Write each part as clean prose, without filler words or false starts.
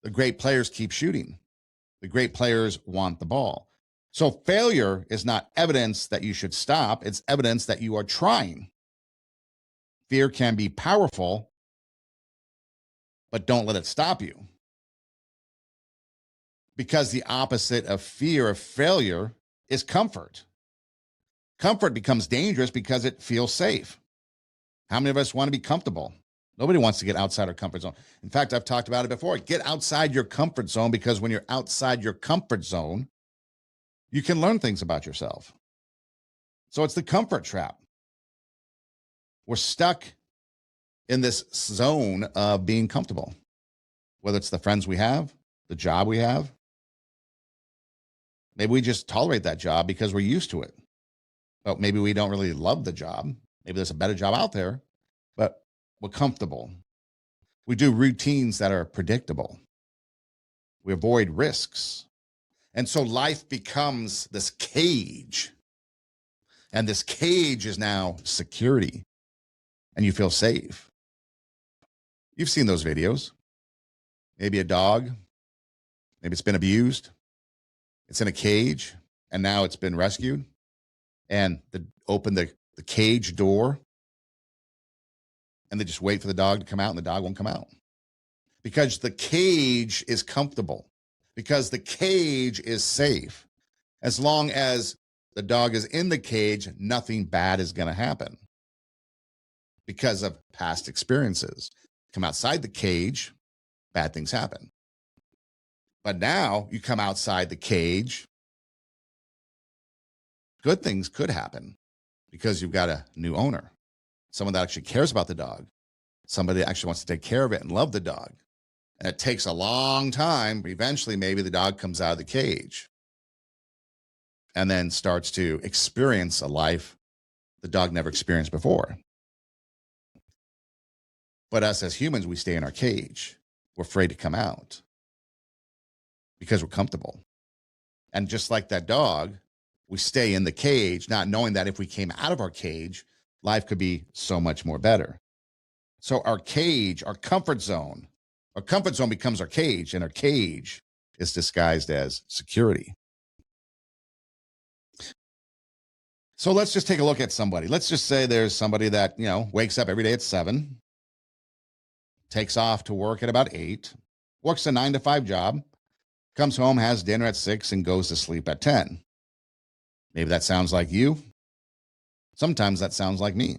The great players keep shooting. The great players want the ball. So failure is not evidence that you should stop. It's evidence that you are trying. Fear can be powerful, but don't let it stop you. Because the opposite of fear of failure is comfort. Comfort becomes dangerous because it feels safe. How many of us want to be comfortable? Nobody wants to get outside our comfort zone. In fact, I've talked about it before. Get outside your comfort zone, because when you're outside your comfort zone, you can learn things about yourself. So it's the comfort trap. We're stuck in this zone of being comfortable, whether it's the friends we have, the job we have. Maybe we just tolerate that job because we're used to it. But maybe we don't really love the job. Maybe there's a better job out there, but we're comfortable. We do routines that are predictable. We avoid risks. And so life becomes this cage. And this cage is now security. And you feel safe. You've seen those videos. Maybe a dog. Maybe it's been abused. It's in a cage. And now it's been rescued. And open the cage door. And they just wait for the dog to come out, and the dog won't come out. Because the cage is comfortable. Because the cage is safe. As long as the dog is in the cage, nothing bad is going to happen. Because of past experiences. Come outside the cage, bad things happen. But now you come outside the cage, good things could happen because you've got a new owner. Someone that actually cares about the dog. Somebody that actually wants to take care of it and love the dog. And it takes a long time, but eventually maybe the dog comes out of the cage and then starts to experience a life the dog never experienced before. But us as humans, we stay in our cage. We're afraid to come out because we're comfortable. And just like that dog, we stay in the cage, not knowing that if we came out of our cage, life could be so much more better. So our cage, our comfort zone becomes our cage, and our cage is disguised as security. So let's just take a look at somebody. Let's just say there's somebody that, wakes up every day at 7, takes off to work at about 8, works a 9-to-5 job, comes home, has dinner at 6, and goes to sleep at 10. Maybe that sounds like you. Sometimes that sounds like me.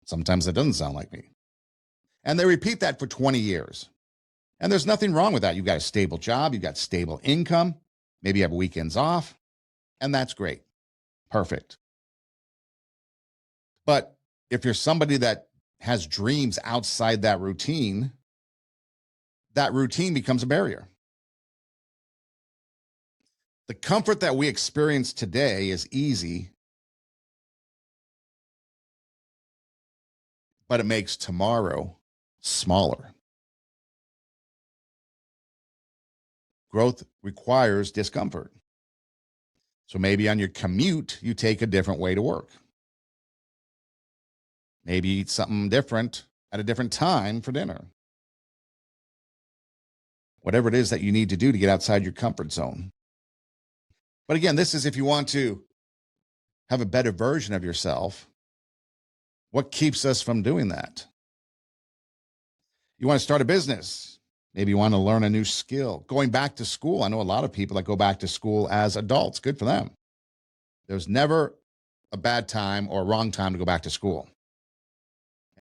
Sometimes it doesn't sound like me. And they repeat that for 20 years. And there's nothing wrong with that. You've got a stable job. You've got stable income. Maybe you have weekends off. And that's great. Perfect. But if you're somebody that has dreams outside that routine becomes a barrier. The comfort that we experience today is easy, but it makes tomorrow smaller. Growth requires discomfort. So maybe on your commute, you take a different way to work. Maybe you eat something different at a different time for dinner. Whatever it is that you need to do to get outside your comfort zone. But again, this is if you want to have a better version of yourself. What keeps us from doing that? You want to start a business. Maybe you want to learn a new skill. Going back to school. I know a lot of people that go back to school as adults. Good for them. There's never a bad time or a wrong time to go back to school.